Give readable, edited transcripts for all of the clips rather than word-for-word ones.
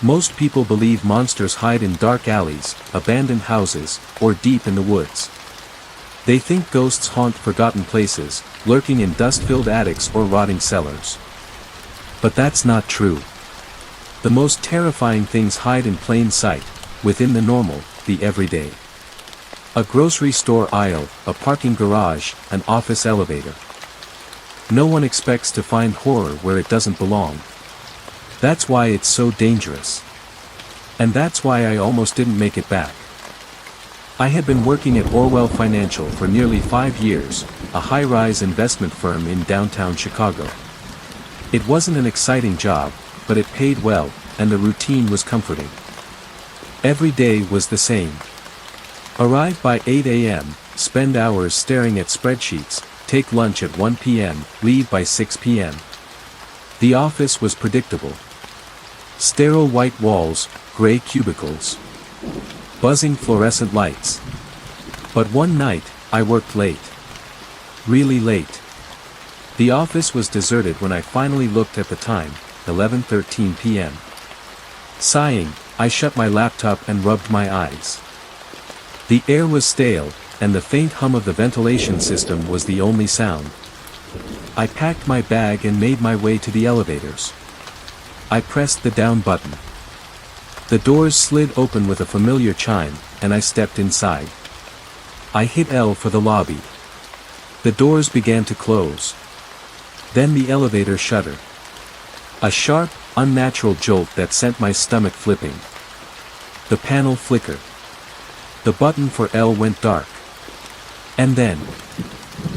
Most people believe monsters hide in dark alleys, abandoned houses, or deep in the woods. They think ghosts haunt forgotten places, lurking in dust-filled attics or rotting cellars. But that's not true. The most terrifying things hide in plain sight, within the normal, the everyday. A grocery store aisle, a parking garage, an office elevator. No one expects to find horror where it doesn't belong. That's why it's so dangerous. And that's why I almost didn't make it back. I had been working at Orwell Financial for nearly 5 years, a high-rise investment firm in downtown Chicago. It wasn't an exciting job, but it paid well, and the routine was comforting. Every day was the same. Arrive by 8 a.m., spend hours staring at spreadsheets, take lunch at 1 p.m., leave by 6 p.m. The office was predictable. Sterile white walls, gray cubicles. Buzzing fluorescent lights. But one night, I worked late. Really late. The office was deserted when I finally looked at the time, 11:13 p.m. Sighing, I shut my laptop and rubbed my eyes. The air was stale, and the faint hum of the ventilation system was the only sound. I packed my bag and made my way to the elevators. I pressed the down button. The doors slid open with a familiar chime, and I stepped inside. I hit L for the lobby. The doors began to close. Then the elevator shuddered. A sharp, unnatural jolt that sent my stomach flipping. The panel flickered. The button for L went dark. And then,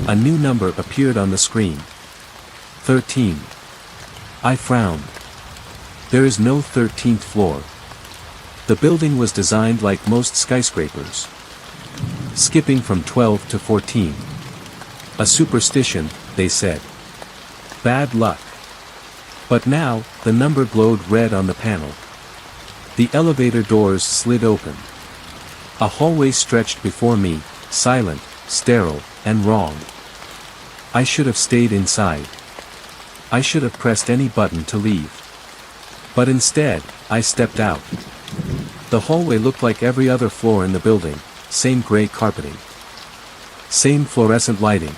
a new number appeared on the screen. 13. I frowned. There is no 13th floor. The building was designed like most skyscrapers. Skipping from 12 to 14. A superstition, they said. Bad luck. But now, the number glowed red on the panel. The elevator doors slid open. A hallway stretched before me, silent, sterile, and wrong. I should have stayed inside. I should have pressed any button to leave. But instead, I stepped out. The hallway looked like every other floor in the building, same gray carpeting. Same fluorescent lighting.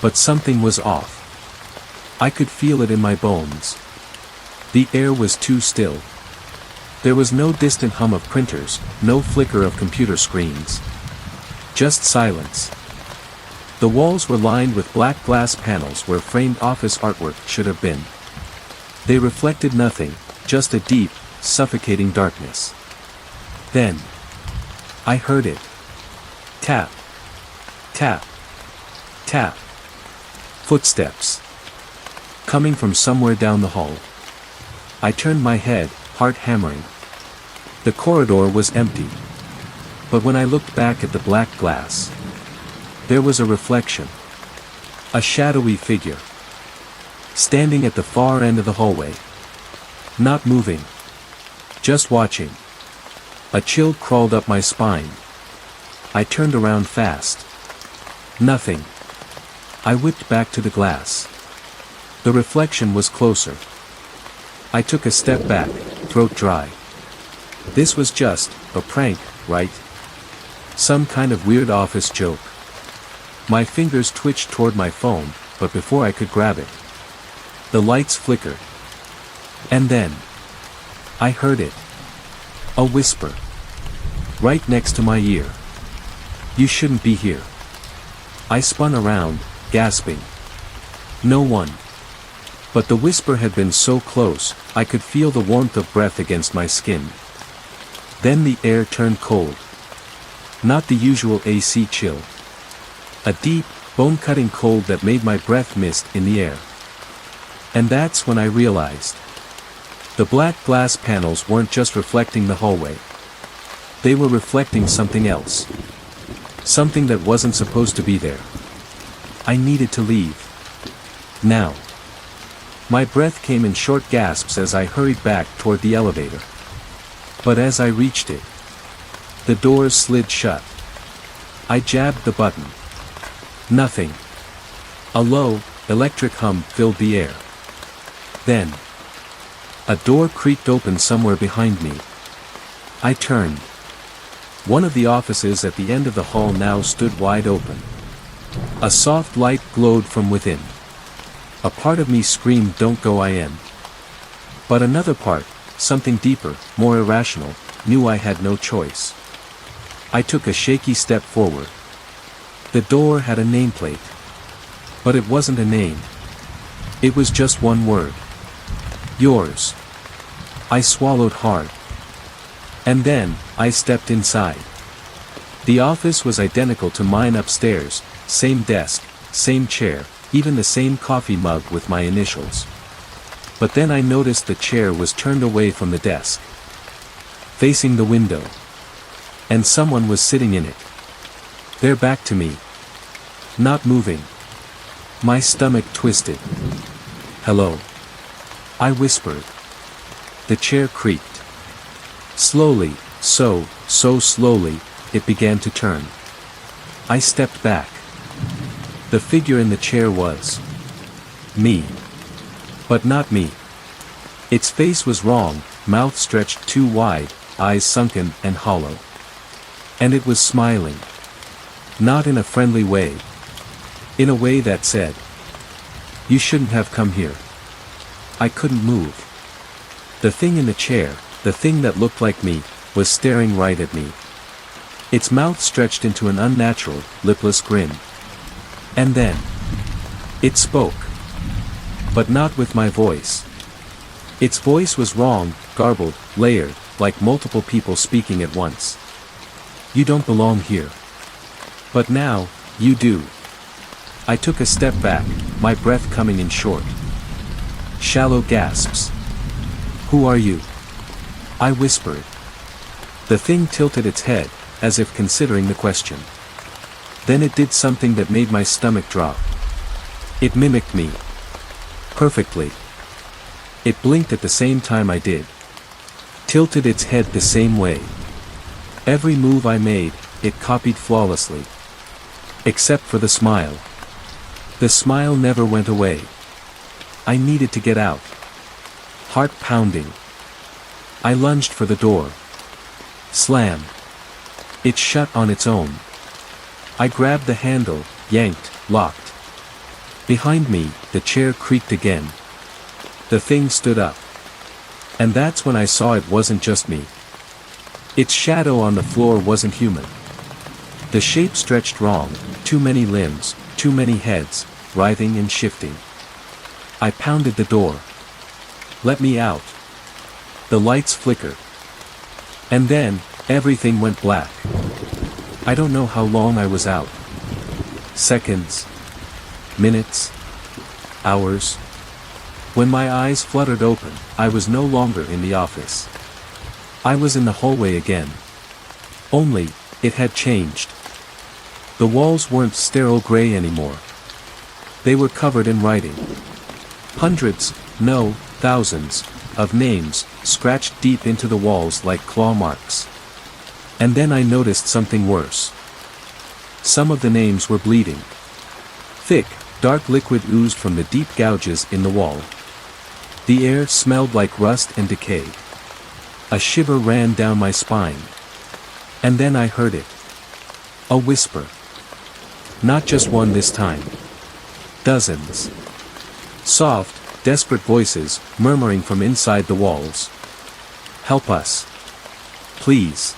But something was off. I could feel it in my bones. The air was too still. There was no distant hum of printers, no flicker of computer screens. Just silence. The walls were lined with black glass panels where framed office artwork should have been. They reflected nothing, just a deep, suffocating darkness. Then, I heard it. Tap. Tap. Tap. Footsteps. Coming from somewhere down the hall. I turned my head, heart hammering. The corridor was empty. But when I looked back at the black glass, there was a reflection. A shadowy figure. Standing at the far end of the hallway. Not moving. Just watching. A chill crawled up my spine. I turned around fast. Nothing. I whipped back to the glass. The reflection was closer. I took a step back, throat dry. This was just a prank, right? Some kind of weird office joke. My fingers twitched toward my phone, but before I could grab it, the lights flickered. And then, I heard it. A whisper. Right next to my ear. You shouldn't be here. I spun around, gasping. No one. But the whisper had been so close, I could feel the warmth of breath against my skin. Then the air turned cold. Not the usual AC chill. A deep, bone-cutting cold that made my breath mist in the air. And that's when I realized. The black glass panels weren't just reflecting the hallway. They were reflecting something else. Something that wasn't supposed to be there. I needed to leave. Now. My breath came in short gasps as I hurried back toward the elevator. But as I reached it, the doors slid shut. I jabbed the button. Nothing. A low, electric hum filled the air. Then, A door creaked open somewhere behind me. I turned. One of the offices at the end of the hall now stood wide open. A soft light glowed from within. A part of me screamed, "Don't go, in." But another part, something deeper, more irrational, knew I had no choice. I took a shaky step forward. The door had a nameplate. But it wasn't a name. It was just one word. Yours. I swallowed hard. And then, I stepped inside. The office was identical to mine upstairs, same desk, same chair, even the same coffee mug with my initials. But then I noticed the chair was turned away from the desk, facing the window. And someone was sitting in it. Their back to me. Not moving. My stomach twisted. "Hello?" I whispered. The chair creaked. Slowly, so slowly, it began to turn. I stepped back. The figure in the chair was me. But not me. Its face was wrong, mouth stretched too wide, eyes sunken and hollow. And it was smiling. Not in a friendly way. In a way that said, "You shouldn't have come here." I couldn't move. The thing in the chair, the thing that looked like me, was staring right at me. Its mouth stretched into an unnatural, lipless grin. And then, it spoke. But not with my voice. Its voice was wrong, garbled, layered, like multiple people speaking at once. "You don't belong here. But now, you do." I took a step back, my breath coming in short. Shallow gasps. "Who are you?" I whispered. The thing tilted its head, as if considering the question. Then it did something that made my stomach drop. It mimicked me. Perfectly. It blinked at the same time I did. Tilted its head the same way. Every move I made, it copied flawlessly. Except for the smile. The smile never went away. I needed to get out. Heart pounding. I lunged for the door. Slam. It shut on its own. I grabbed the handle, yanked, locked. Behind me, the chair creaked again. The thing stood up. And that's when I saw it wasn't just me. Its shadow on the floor wasn't human. The shape stretched wrong, too many limbs, too many heads, writhing and shifting. I pounded the door. "Let me out." The lights flickered. And then, everything went black. I don't know how long I was out. Seconds. Minutes. Hours. When my eyes fluttered open, I was no longer in the office. I was in the hallway again. Only, it had changed. The walls weren't sterile gray anymore. They were covered in writing. Hundreds, no, thousands, of names, scratched deep into the walls like claw marks. And then I noticed something worse. Some of the names were bleeding. Thick, dark liquid oozed from the deep gouges in the wall. The air smelled like rust and decay. A shiver ran down my spine. And then I heard it. A whisper. Not just one this time. Dozens. Soft, desperate voices, murmuring from inside the walls. "Help us. Please.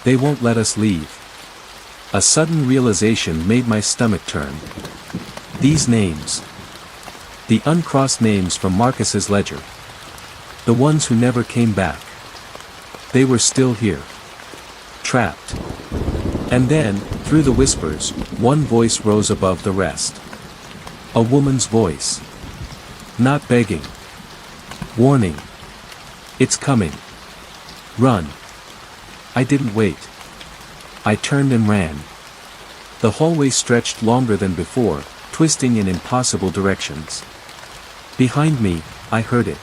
They won't let us leave." A sudden realization made my stomach turn. These names. The uncrossed names from Marcus's ledger. The ones who never came back. They were still here. Trapped. And then, through the whispers, one voice rose above the rest. A woman's voice. Not begging. Warning. "It's coming. Run." I didn't wait. I turned and ran. The hallway stretched longer than before, twisting in impossible directions. Behind me, I heard it.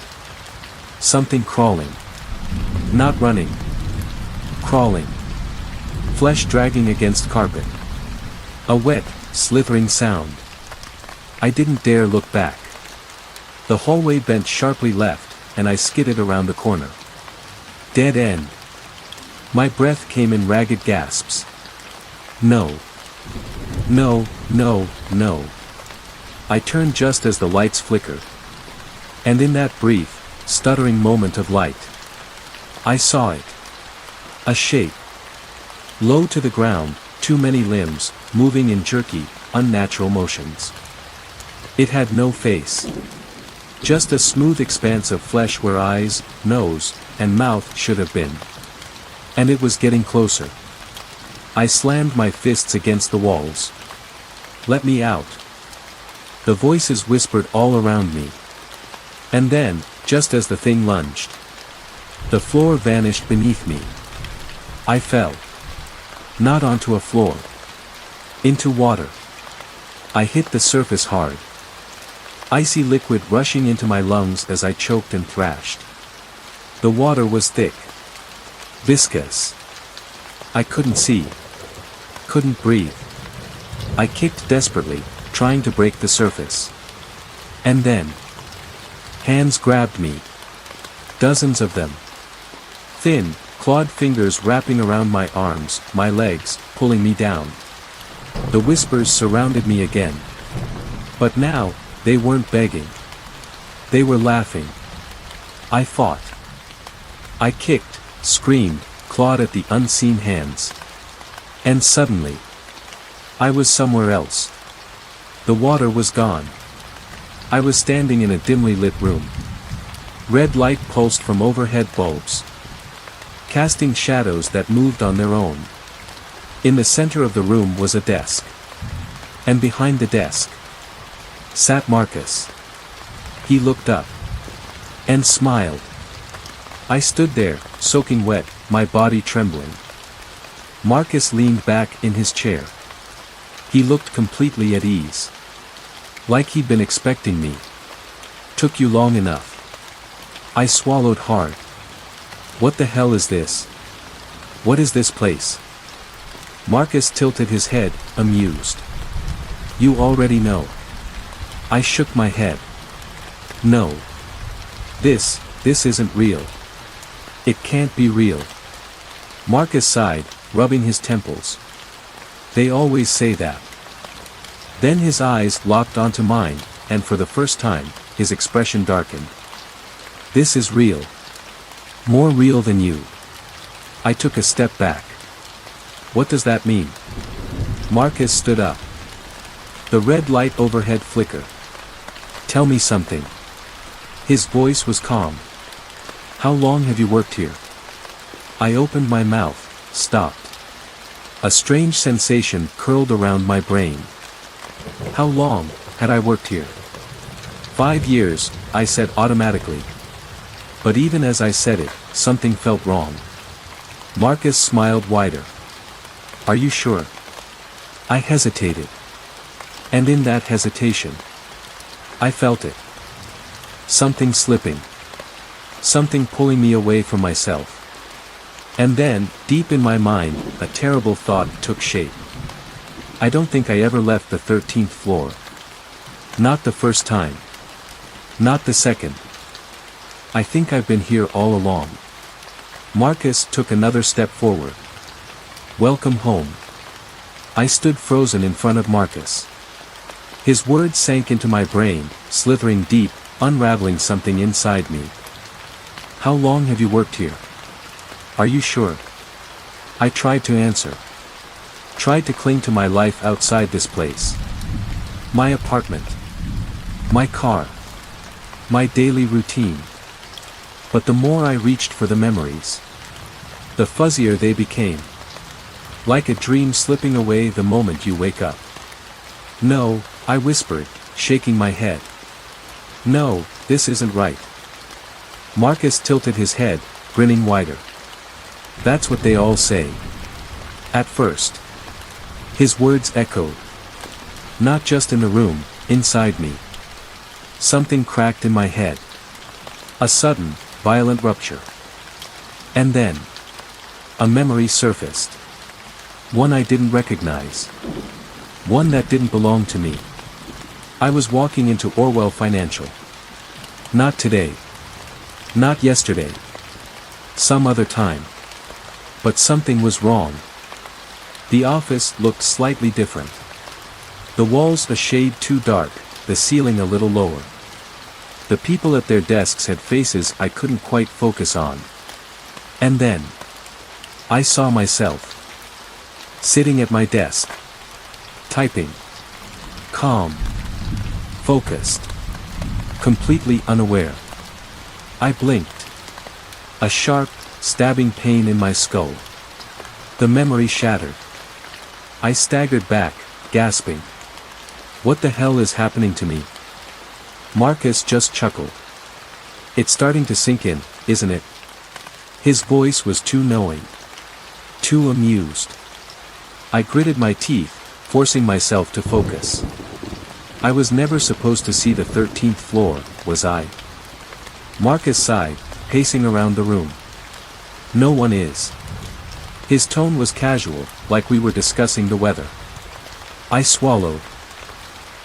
Something crawling. Not running. Crawling. Flesh dragging against carpet. A wet, slithering sound. I didn't dare look back. The hallway bent sharply left, and I skidded around the corner. Dead end. My breath came in ragged gasps. No. No, no, no. I turned just as the lights flickered. And in that brief, stuttering moment of light, I saw it. A shape. Low to the ground, too many limbs, moving in jerky, unnatural motions. It had no face. Just a smooth expanse of flesh where eyes, nose, and mouth should have been. And it was getting closer. I slammed my fists against the walls. Let me out. The voices whispered all around me. And then, just as the thing lunged, the floor vanished beneath me. I fell. Not onto a floor. Into water. I hit the surface hard. Icy liquid rushing into my lungs as I choked and thrashed. The water was thick. Viscous. I couldn't see. Couldn't breathe. I kicked desperately, trying to break the surface. And then, hands grabbed me. Dozens of them. Thin, clawed fingers wrapping around my arms, my legs, pulling me down. The whispers surrounded me again. But now, they weren't begging. They were laughing. I fought. I kicked, screamed, clawed at the unseen hands. And suddenly, I was somewhere else. The water was gone. I was standing in a dimly lit room. Red light pulsed from overhead bulbs, casting shadows that moved on their own. In the center of the room was a desk. And behind the desk sat Marcus. He looked up and smiled. I stood there, soaking wet, my body trembling. Marcus leaned back in his chair. He looked completely at ease. Like he'd been expecting me. Took you long enough. I swallowed hard. What the hell is this? What is this place? Marcus tilted his head, amused. You already know. I shook my head. No. This isn't real. It can't be real. Marcus sighed, rubbing his temples. They always say that. Then his eyes locked onto mine, and for the first time, his expression darkened. This is real. More real than you. I took a step back. What does that mean? Marcus stood up. The red light overhead flickered. Tell me something. His voice was calm. How long have you worked here? I opened my mouth, stopped. A strange sensation curled around my brain. How long had I worked here? 5 years, I said automatically. But even as I said it, something felt wrong. Marcus smiled wider. Are you sure? I hesitated. And in that hesitation, I felt it. Something slipping. Something pulling me away from myself. And then, deep in my mind, a terrible thought took shape. I don't think I ever left the 13th floor. Not the first time. Not the second. I think I've been here all along. Marcus took another step forward. Welcome home. I stood frozen in front of Marcus. His words sank into my brain, slithering deep, unraveling something inside me. How long have you worked here? Are you sure? I tried to answer. Tried to cling to my life outside this place. My apartment. My car. My daily routine. But the more I reached for the memories, the fuzzier they became. Like a dream slipping away the moment you wake up. No, I whispered, shaking my head. No, this isn't right. Marcus tilted his head, grinning wider. That's what they all say. At first. His words echoed. Not just in the room, inside me. Something cracked in my head. A sudden, violent rupture. And then, a memory surfaced. One I didn't recognize. One that didn't belong to me. I was walking into Orwell Financial. Not today. Not yesterday. Some other time. But something was wrong. The office looked slightly different. The walls a shade too dark, the ceiling a little lower. The people at their desks had faces I couldn't quite focus on. And then I saw myself sitting at my desk, typing, calm, focused, completely unaware. I blinked. A sharp, stabbing pain in my skull. The memory shattered. I staggered back, gasping. What the hell is happening to me? Marcus just chuckled. It's starting to sink in, isn't it? His voice was too knowing. Too amused. I gritted my teeth, forcing myself to focus. I was never supposed to see the 13th floor, was I? Marcus sighed, pacing around the room. No one is. His tone was casual, like we were discussing the weather. I swallowed.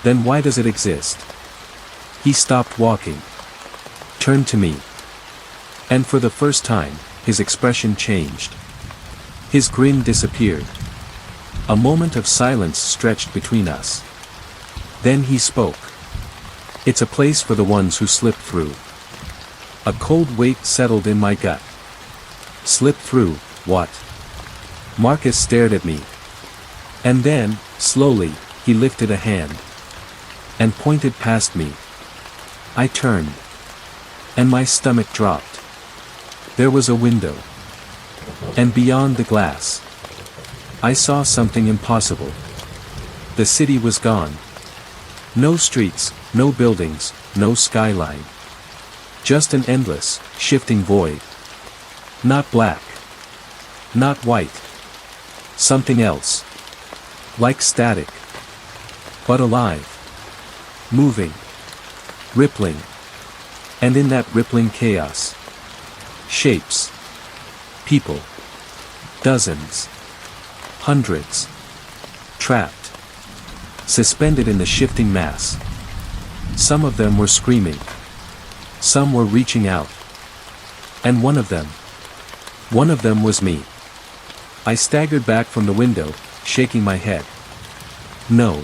Then why does it exist? He stopped walking. Turned to me. And for the first time, his expression changed. His grin disappeared. A moment of silence stretched between us. Then he spoke. It's a place for the ones who slip through. A cold weight settled in my gut. Slip through, what? Marcus stared at me. And then, slowly, he lifted a hand. And pointed past me. I turned. And my stomach dropped. There was a window. And beyond the glass, I saw something impossible. The city was gone. No streets, no buildings, no skyline. Just an endless, shifting void. Not black. Not white. Something else. Like static. But alive. Moving. Rippling. And in that rippling chaos. Shapes. People. Dozens. Hundreds. Trapped. Suspended in the shifting mass. Some of them were screaming. Some were reaching out. And one of them was me. I staggered back from the window, shaking my head. No.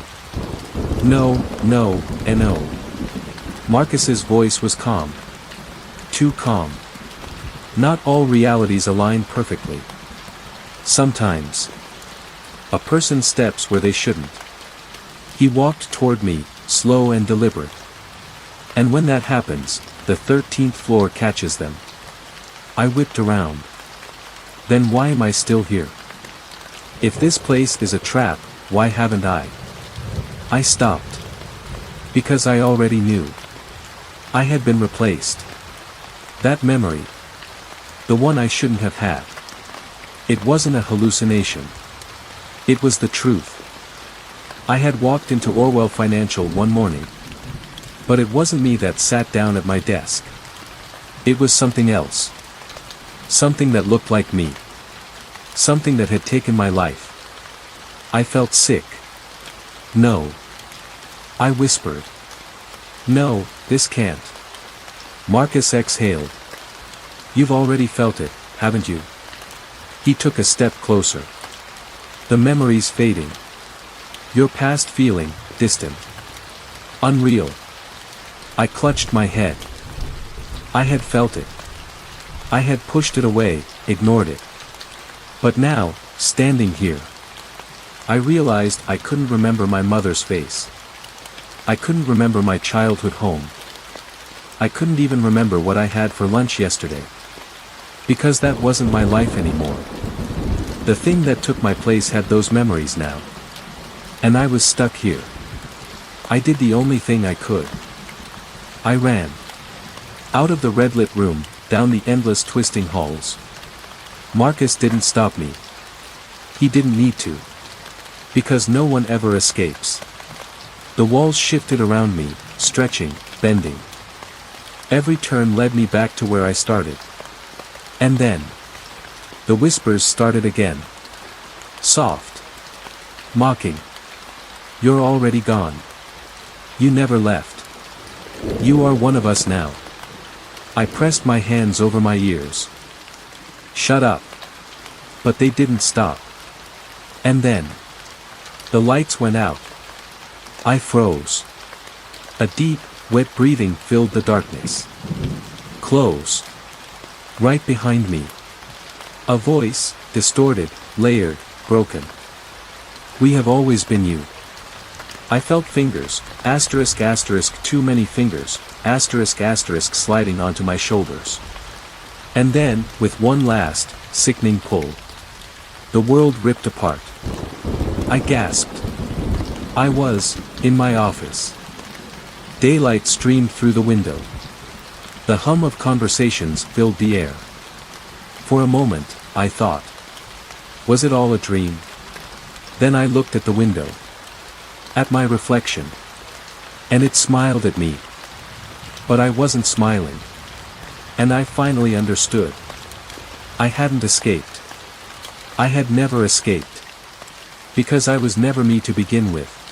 No, no, and no. Marcus's voice was calm. Too calm. Not all realities align perfectly. Sometimes. A person steps where they shouldn't. He walked toward me, slow and deliberate. And when that happens, the 13th floor catches them. I whipped around. Then why am I still here? If this place is a trap, why haven't I? I stopped. Because I already knew. I had been replaced. That memory. The one I shouldn't have had. It wasn't a hallucination. It was the truth. I had walked into Orwell Financial one morning. But it wasn't me that sat down at my desk. It was something else. Something that looked like me. Something that had taken my life. I felt sick. No. I whispered. No, this can't. Marcus exhaled. You've already felt it, haven't you? He took a step closer. The memories fading. Your past feeling, distant. Unreal. I clutched my head. I had felt it. I had pushed it away, ignored it. But now, standing here, I realized I couldn't remember my mother's face. I couldn't remember my childhood home. I couldn't even remember what I had for lunch yesterday. Because that wasn't my life anymore. The thing that took my place had those memories now. And I was stuck here. I did the only thing I could. I ran. Out of the red-lit room, down the endless twisting halls. Marcus didn't stop me. He didn't need to. Because no one ever escapes. The walls shifted around me, stretching, bending. Every turn led me back to where I started. And then, the whispers started again. Soft. Mocking. You're already gone. You never left. You are one of us now. I pressed my hands over my ears. Shut up. But they didn't stop. And then, the lights went out. I froze. A deep, wet breathing filled the darkness. Close. Right behind me. A voice, distorted, layered, broken. We have always been you. I felt fingers, asterisk asterisk too many fingers, asterisk asterisk sliding onto my shoulders. And then, with one last, sickening pull, the world ripped apart. I gasped. I was, in my office. Daylight streamed through the window. The hum of conversations filled the air. For a moment, I thought. Was it all a dream? Then I looked at the window. At my reflection. And it smiled at me. But I wasn't smiling. And I finally understood. I hadn't escaped. I had never escaped. Because I was never me to begin with.